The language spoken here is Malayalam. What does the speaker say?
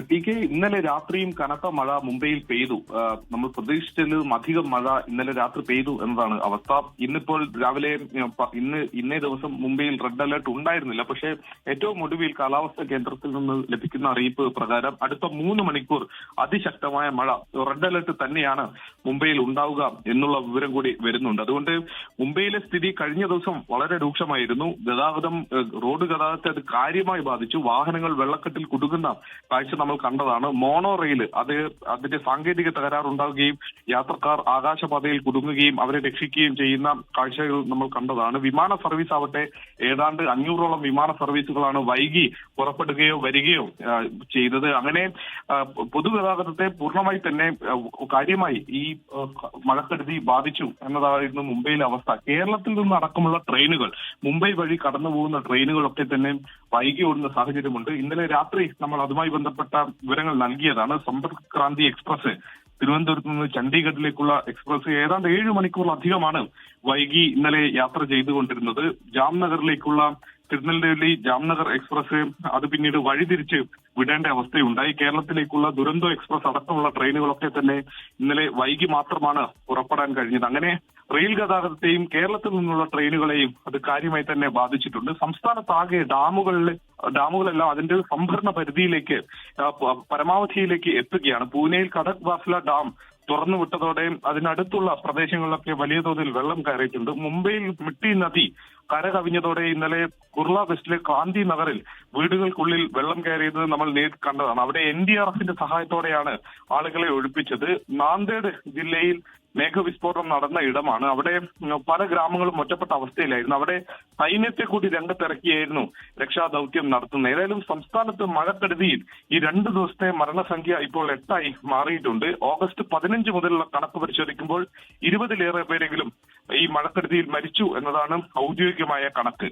ടി കെ, ഇന്നലെ രാത്രിയും കനത്ത മഴ മുംബൈയിൽ പെയ്തു. നമ്മൾ പ്രതീക്ഷിച്ചതിലും അധികം മഴ ഇന്നലെ രാത്രി പെയ്തു എന്നതാണ് അവസ്ഥ. ഇന്നിപ്പോൾ രാവിലെ ഇന്നേ ദിവസം മുംബൈയിൽ റെഡ് അലർട്ട് ഉണ്ടായിരുന്നില്ല. പക്ഷേ ഏറ്റവും ഒടുവിൽ കാലാവസ്ഥാ കേന്ദ്രത്തിൽ നിന്ന് ലഭിക്കുന്ന അറിയിപ്പ് പ്രകാരം അടുത്ത 3 മണിക്കൂർ അതിശക്തമായ മഴ, റെഡ് അലർട്ട് തന്നെയാണ് മുംബൈയിൽ ഉണ്ടാവുക എന്നുള്ള വിവരം കൂടി വരുന്നുണ്ട്. അതുകൊണ്ട് മുംബൈയിലെ സ്ഥിതി കഴിഞ്ഞ ദിവസം വളരെ രൂക്ഷമായിരുന്നു. റോഡ് ഗതാഗതത്തെ അത് കാര്യമായി ബാധിച്ചു. വാഹനങ്ങൾ വെള്ളക്കെട്ടിൽ കുടുങ്ങുന്ന കാഴ്ച നമ്മൾ കണ്ടതാണ്. മോണോ റെയിൽ അതിന്റെ സാങ്കേതിക തകരാറുണ്ടാവുകയും യാത്രക്കാർ ആകാശപാതയിൽ കുടുങ്ങുകയും അവരെ രക്ഷിക്കുകയും ചെയ്യുന്ന കാഴ്ചകൾ നമ്മൾ കണ്ടതാണ്. വിമാന സർവീസ് ആവട്ടെ, ഏതാണ്ട് 500ഓളം വിമാന സർവീസുകളാണ് വൈകി പുറപ്പെടുകയോ വരികയോ ചെയ്തത്. അങ്ങനെ പൊതുഗതാഗതത്തെ പൂർണ്ണമായി തന്നെ കാര്യമായി ഈ മഴക്കെടുതി ബാധിച്ചു എന്നതായിരുന്നു മുംബൈയിലെ അവസ്ഥ. കേരളത്തിൽ നിന്ന് അടക്കമുള്ള ട്രെയിനുകൾ, മുംബൈ വഴി കടന്നു പോകുന്ന ട്രെയിനുകളൊക്കെ തന്നെ വൈകി ഓടുന്ന സാഹചര്യമുണ്ട്. ഇന്നലെ രാത്രി നമ്മൾ അതുമായി ബന്ധപ്പെട്ട വിവരങ്ങൾ നൽകിയതാണ്. സമ്പർക്ക് ക്രാന്തി എക്സ്പ്രസ് തിരുവനന്തപുരത്ത് നിന്ന് ചണ്ഡീഗഡിലേക്കുള്ള എക്സ്പ്രസ് ഏതാണ്ട് 7 മണിക്കൂറിലധികമാണ് വൈകി ഇന്നലെ യാത്ര ചെയ്തുകൊണ്ടിരുന്നത്. ജാംനഗറിലേക്കുള്ള തിരുനെൽവേലി ജാംനഗർ എക്സ്പ്രസ് അത് പിന്നീട് വഴിതിരിച്ച് വിടേണ്ട അവസ്ഥയുണ്ടായി. കേരളത്തിലേക്കുള്ള ദുരന്തോ എക്സ്പ്രസ് അടക്കമുള്ള ട്രെയിനുകളൊക്കെ തന്നെ ഇന്നലെ വൈകി മാത്രമാണ് പുറപ്പെടാൻ കഴിഞ്ഞത്. അങ്ങനെ റെയിൽ ഗതാഗതത്തെയും കേരളത്തിൽ നിന്നുള്ള ട്രെയിനുകളെയും അത് കാര്യമായി തന്നെ ബാധിച്ചിട്ടുണ്ട്. സംസ്ഥാനത്താകെ ഡാമുകളെല്ലാം അതിന്റെ സംഭരണ പരിധിയിലേക്ക് പരമാവധിയിലേക്ക് എത്തുകയാണ്. പൂനെയിൽ കടക് ബാസ്ല ഡാം തുറന്നുവിട്ടതോടെ അതിനടുത്തുള്ള പ്രദേശങ്ങളിലൊക്കെ വലിയ തോതിൽ വെള്ളം കയറിയിട്ടുണ്ട്. മുംബൈയിൽ മിട്ടി നദി കരകവിഞ്ഞതോടെ ഇന്നലെ കുർള വെസ്റ്റിലെ ക്രാന്തി നഗറിൽ വീടുകൾക്കുള്ളിൽ വെള്ളം കയറിയത് നമ്മൾ നേരിട്ട് കണ്ടതാണ്. അവിടെ NDRFന്റെ സഹായത്തോടെയാണ് ആളുകളെ ഒഴിപ്പിച്ചത്. നാന്ദേഡ് ജില്ലയിൽ മേഘവിസ്ഫോടനം നടന്ന ഇടമാണ്. അവിടെ പല ഗ്രാമങ്ങളും ഒറ്റപ്പെട്ട അവസ്ഥയിലായിരുന്നു. അവിടെ സൈന്യത്തെ കൂടി രംഗത്തിറക്കിയായിരുന്നു രക്ഷാദൌത്യം നടത്തുന്നത്. ഏതായാലും സംസ്ഥാനത്ത് മഴക്കെടുതിയിൽ ഈ 2 ദിവസത്തെ മരണസംഖ്യ ഇപ്പോൾ 8ആയി മാറിയിട്ടുണ്ട്. ഓഗസ്റ്റ് 15 മുതലുള്ള കണക്ക് പരിശോധിക്കുമ്പോൾ 20-ലേറെ പേരെങ്കിലും ഈ മഴക്കെടുതിയിൽ മരിച്ചു എന്നതാണ് ഔദ്യോഗികമായ കണക്ക്.